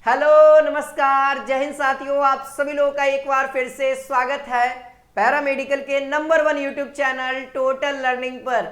Hello नमस्कार जय हिंद साथियों, आप सभी लोगों का एक बार फिर से स्वागत है पैरामेडिकल के number 1 YouTube channel total learning पर।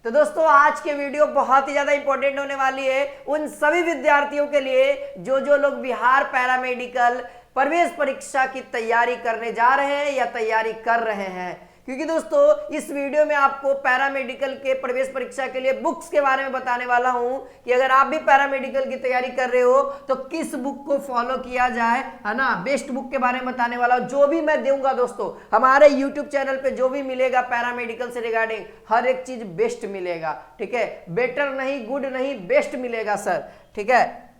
तो दोस्तों आज के वीडियो बहुत ही ज्यादा इंपॉर्टेंट होने वाली है उन सभी विद्यार्थियों के लिए जो लोग बिहार पैरामेडिकल प्रवेश परीक्षा की तैयारी करने जा रहे हैं या तैयारी कर रहे हैं, क्योंकि दोस्तों इस वीडियो में आपको पैरामेडिकल के प्रवेश परीक्षा के लिए बुक्स के बारे में बताने वाला हूं कि अगर आप भी पैरामेडिकल की तैयारी कर रहे हो तो किस बुक को फॉलो किया जाए, है ना। बेस्ट बुक के बारे में बताने वाला हूं। जो भी मैं दूंगा दोस्तों हमारे यूट्यूब चैनल पे जो भी मिलेगा पैरामेडिकल से रिगार्डिंग हर एक चीज बेस्ट मिलेगा, ठीक है। बेटर नहीं, गुड नहीं, बेस्ट मिलेगा सर, ठीक है।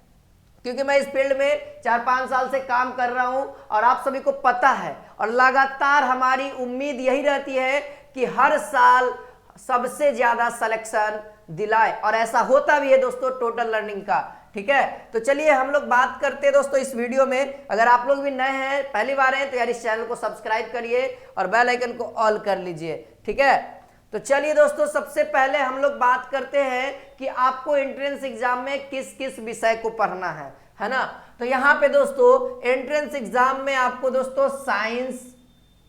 क्योंकि मैं इस फील्ड में 4-5 साल से काम कर रहा हूं और आप सभी को पता है और लगातार हमारी उम्मीद यही रहती है कि हर साल सबसे ज्यादा सिलेक्शन दिलाए, और ऐसा होता भी है दोस्तों टोटल लर्निंग का, ठीक है। तो चलिए हम लोग बात करते हैं दोस्तों इस वीडियो में। अगर आप लोग भी नए हैं, पहली बार हैं, तो यार इस चैनल को सब्सक्राइब करिए और बेल आइकन को ऑल कर लीजिए, ठीक है। तो चलिए दोस्तों सबसे पहले हम लोग बात करते हैं कि आपको एंट्रेंस एग्जाम में किस किस विषय को पढ़ना है ना। तो यहाँ पे दोस्तों एंट्रेंस एग्जाम में आपको दोस्तों साइंस,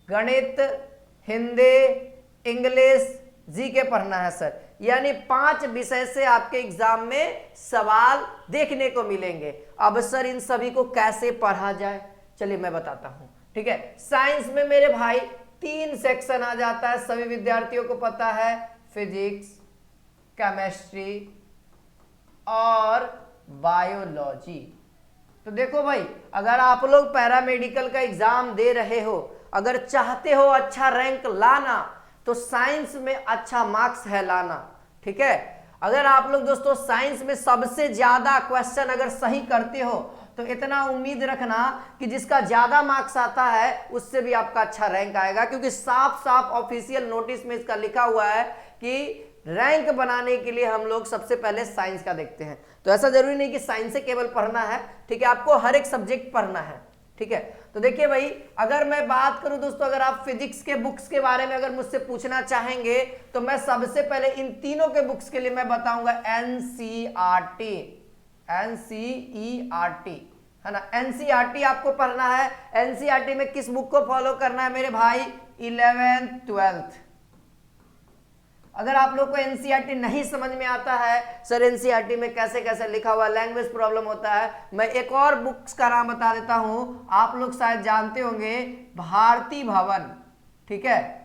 गणित, हिंदी, इंग्लिश, जीके पढ़ना है सर। यानी 5 विषय से आपके एग्जाम में सवाल देखने को मिलेंगे। अब सर इन सभी को कैसे पढ़ा जाए, चलिए मैं बताता हूं, ठीक है। साइंस में मेरे भाई 3 सेक्शन आ जाता है, सभी विद्यार्थियों को पता है, फिजिक्स, केमिस्ट्री और बायोलॉजी। तो देखो भाई अगर आप लोग पैरामेडिकल का एग्जाम दे रहे हो, अगर चाहते हो अच्छा रैंक लाना, तो साइंस में अच्छा मार्क्स है लाना, ठीक है। अगर आप लोग दोस्तों साइंस में सबसे ज्यादा क्वेश्चन अगर सही करते हो तो इतना उम्मीद रखना कि जिसका ज्यादा मार्क्स आता है उससे भी आपका अच्छा रैंक आएगा, क्योंकि साफ साफ ऑफिशियल नोटिस में इसका लिखा हुआ है कि रैंक बनाने के लिए हम लोग सबसे पहले साइंस का देखते हैं। तो ऐसा जरूरी नहीं कि साइंस से केवल पढ़ना है, ठीक है, आपको हर एक सब्जेक्ट पढ़ना है, ठीक है। तो देखिए भाई अगर मैं बात करूं दोस्तों, अगर आप फिजिक्स के बुक्स के बारे में अगर मुझसे पूछना चाहेंगे तो मैं सबसे पहले इन तीनों के बुक्स के लिए मैं बताऊंगा एनसीईआरटी, है ना। एनसीईआरटी आपको पढ़ना है। एनसीईआरटी में किस बुक को फॉलो करना है मेरे भाई, 11th 12th। अगर आप लोग को एनसीईआरटी नहीं समझ में आता है सर एनसीईआरटी में कैसे कैसे लिखा हुआ लैंग्वेज प्रॉब्लम होता है, मैं एक और बुक्स का नाम बता देता हूं, आप लोग शायद जानते होंगे, भारती भवन, ठीक है।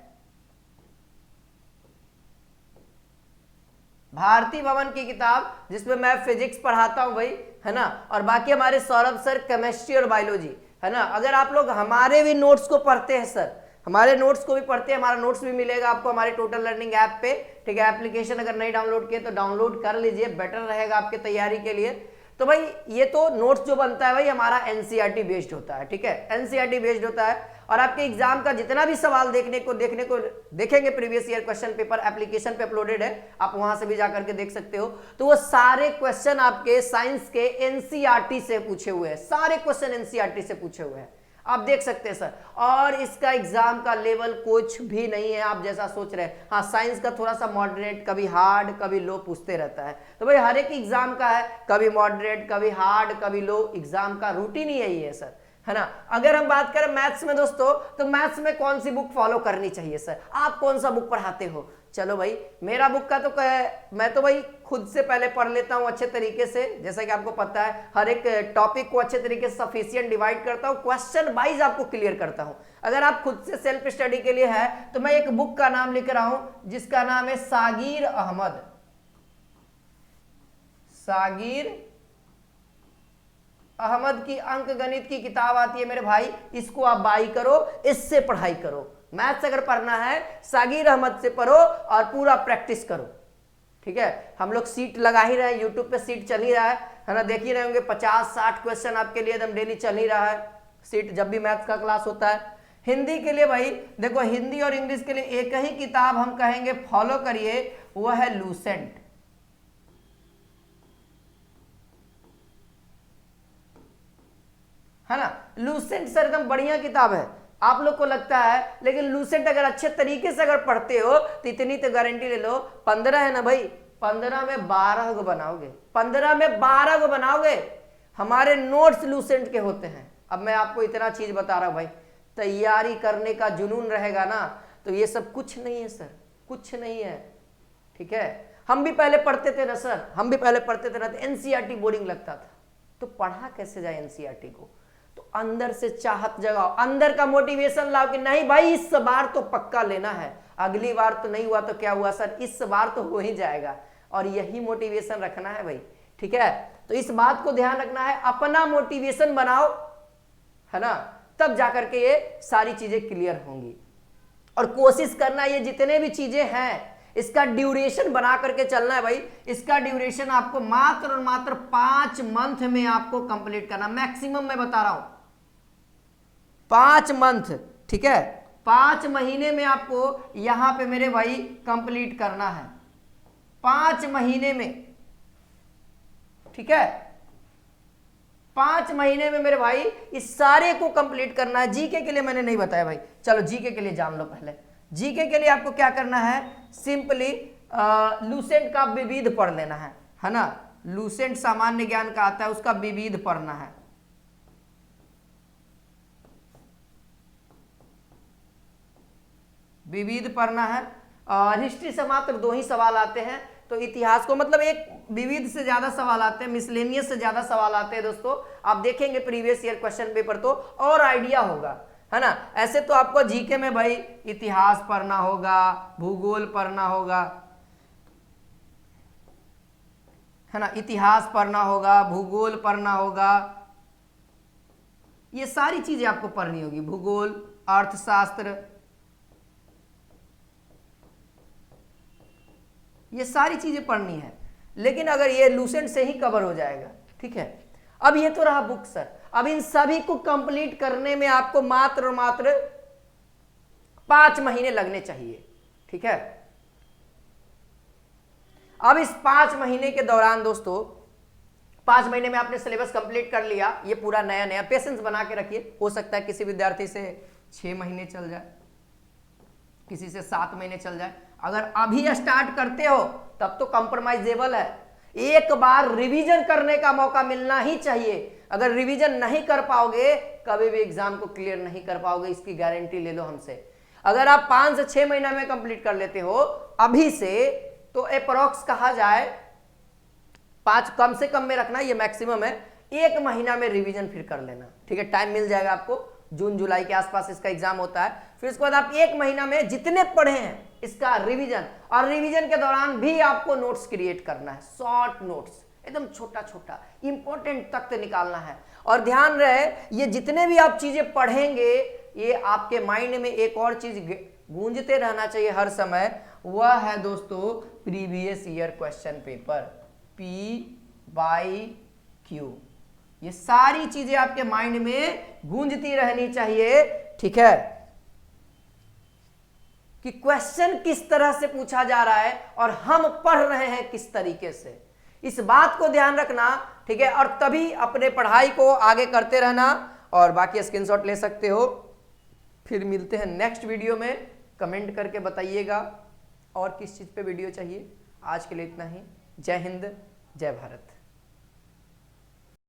भारती भवन की किताब जिसमें मैं फिजिक्स पढ़ाता हूं भाई, है ना, और बाकी हमारे सौरभ सर केमिस्ट्री और बायोलॉजी, है ना। अगर आप लोग हमारे भी नोट्स को पढ़ते हैं सर, हमारे नोट्स को भी पढ़ते हैं, हमारा नोट्स भी मिलेगा आपको हमारे टोटल लर्निंग ऐप पे, ठीक है। एप्लीकेशन अगर नहीं डाउनलोड किए तो डाउनलोड कर लीजिए, बेटर रहेगा आपके तैयारी के लिए। तो भाई ये तो नोट्स जो बनता है भाई हमारा एनसीईआरटी बेस्ड होता है, ठीक है, एनसीईआरटी बेस्ड होता है। और आपके एग्जाम का जितना भी सवाल देखने को देखेंगे previous year question paper application पे अपलोडेड है, आप वहां से भी जाकर के देख सकते हो। तो वो सारे क्वेश्चन आपके साइंस के एनसीईआरटी से पूछे हुए हैं, सारे क्वेश्चन एनसीईआरटी से पूछे हुए हैं, आप देख सकते हैं सर। और इसका एग्जाम का लेवल कुछ भी नहीं है आप जैसा सोच रहे हैं। हाँ साइंस का थोड़ा सा मॉडरेट, कभी हार्ड कभी लो पूछते रहता है। तो भाई हर एक एग्जाम का है, कभी मॉडरेट कभी हार्ड कभी लो, एग्जाम का रूटीन ही यही है सर, है ना। अगर हम बात करें मैथ्स में दोस्तों, तो मैथ्स में कौन सी बुक फॉलो करनी चाहिए सर, आप कौन सा बुक पढ़ाते हो। चलो भाई मेरा बुक का तो मैं तो भाई खुद से पहले पढ़ लेता हूं अच्छे तरीके से, जैसा कि आपको पता है हर एक टॉपिक को अच्छे तरीके से सफिशिएंट डिवाइड करता हूं, क्वेश्चन वाइज आपको क्लियर करता हूं। अगर आप खुद से सेल्फ स्टडी के लिए है तो मैं एक बुक का नाम लिख रहा हूं जिसका नाम है सागिर अहमद की अंक गणित की किताब आती है मेरे भाई, इसको आप बाई करो, इससे पढ़ाई करो। मैथ्स अगर पढ़ना है सागिर अहमद से पढ़ो और पूरा प्रैक्टिस करो, ठीक है। हम लोग सीट लगा ही रहे हैं, यूट्यूब पे सीट चल ही रहा है ना, देख ही रहे होंगे 50-60 क्वेश्चन आपके लिए एकदम डेली चल ही रहा है सीट, जब भी मैथ्स का क्लास होता है। हिंदी के लिए भाई देखो, हिंदी और इंग्लिश के लिए एक ही किताब हम कहेंगे फॉलो करिए, वो है लूसेंट, है ना। लूसेंट सर एकदम बढ़िया किताब है, आप लोग को लगता है, लेकिन लूसेंट अगर अच्छे तरीके से अगर पढ़ते हो तो इतनी तो गारंटी ले लो, 15 है ना भाई, 15 में 12 को बनाओगे, 15 में 12 को बनाओगे, हमारे नोट्स लूसेंट के होते हैं। अब मैं आपको इतना चीज बता रहा हूं भाई, तैयारी करने का जुनून रहेगा ना तो ये सब कुछ नहीं है सर, कुछ नहीं है। ठीक है, हम भी पहले पढ़ते थे ना सर, हम भी पहले पढ़ते थे ना, तो एनसीईआरटी बोरिंग लगता था, तो पढ़ा कैसे जाए एनसीईआरटी को? तो अंदर से चाहत जगाओ, अंदर का मोटिवेशन लाओ कि नहीं भाई इस बार तो पक्का लेना है, अगली बार तो नहीं हुआ तो क्या हुआ सर, इस बार तो हो ही जाएगा। और यही मोटिवेशन रखना है भाई। ठीक है, तो इस बात को ध्यान रखना है, अपना मोटिवेशन बनाओ, है ना, तब जाकर के ये सारी चीजें क्लियर होंगी। और कोशिश करना ये जितने भी चीजें हैं इसका ड्यूरेशन बना करके चलना है भाई। इसका ड्यूरेशन आपको मात्र और मात्र 5 मंथ में आपको कंप्लीट करना, मैक्सिमम मैं बता रहा हूं 5 मंथ। ठीक है, 5 महीने में आपको यहां पे मेरे भाई कंप्लीट करना है, 5 महीने में। ठीक है, 5 महीने में मेरे भाई इस सारे को कंप्लीट करना है। जीके के लिए मैंने नहीं बताया भाई, चलो जीके के लिए जान लो पहले। जीके के लिए आपको क्या करना है, सिंपली लूसेंट का विविध पढ़ लेना है ना। लूसेंट सामान्य ज्ञान का आता है, उसका विविध पढ़ना है। विविध पढ़ना है। हिस्ट्री से मात्र 2 ही सवाल आते हैं, तो इतिहास को मतलब एक विविध से ज्यादा सवाल आते हैं, मिसलेनियस से ज्यादा सवाल आते हैं दोस्तों। आप देखेंगे प्रीवियस ईयर क्वेश्चन पेपर तो और आइडिया होगा, है ना। ऐसे तो आपको जीके में भाई इतिहास पढ़ना होगा, भूगोल पढ़ना होगा, है ना, इतिहास पढ़ना होगा, भूगोल पढ़ना होगा, ये सारी चीजें आपको पढ़नी होगी। भूगोल, अर्थशास्त्र, ये सारी चीजें पढ़नी है। लेकिन अगर ये लूसेंट से ही कवर हो जाएगा। ठीक है, अब ये तो रहा बुक सर, अब इन सभी को कंप्लीट करने में आपको मात्र और मात्र 5 महीने लगने चाहिए। ठीक है, अब इस 5 महीने के दौरान दोस्तों, 5 महीने में आपने सिलेबस कंप्लीट कर लिया, ये पूरा नया नया, पेशेंस बना के रखिए। हो सकता है किसी विद्यार्थी से 6 महीने चल जाए, किसी से 7 महीने चल जाए। अगर अभी स्टार्ट करते हो तब तो कंप्रोमाइजेबल है, एक बार रिवीजन करने का मौका मिलना ही चाहिए। अगर रिवीजन नहीं कर पाओगे कभी भी एग्जाम को क्लियर नहीं कर पाओगे, इसकी गारंटी ले लो हमसे। अगर आप 5 से 6 महीना में कंप्लीट कर लेते हो अभी से, तो अप्रोक्स कहा जाए 5 कम से कम में रखना, ये मैक्सिमम है, 1 महीना में रिवीजन फिर कर लेना। ठीक है, टाइम मिल जाएगा आपको, जून जुलाई के आसपास इसका एग्जाम होता है। फिर उसके बाद आप 1 महीना में जितने पढ़े हैं इसका रिवीजन, और रिवीजन के दौरान भी आपको नोट्स क्रिएट करना है, शॉर्ट नोट्स, एकदम छोटा छोटा इंपॉर्टेंट तक निकालना है। और ध्यान रहे ये जितने भी आप चीजें पढ़ेंगे ये आपके माइंड में एक और चीज गूंजते रहना चाहिए हर समय, वह है दोस्तों previous year question paper, P/Q। ये सारी चीजें आपके माइंड में गूंजती रहनी चाहिए। ठीक है, कि क्वेश्चन किस तरह से पूछा जा रहा है और हम पढ़ रहे हैं किस तरीके से, इस बात को ध्यान रखना। ठीक है, और तभी अपने पढ़ाई को आगे करते रहना। और बाकी स्क्रीनशॉट ले सकते हो। फिर मिलते हैं नेक्स्ट वीडियो में, कमेंट करके बताइएगा और किस चीज पे वीडियो चाहिए। आज के लिए इतना ही। जय हिंद, जय भारत।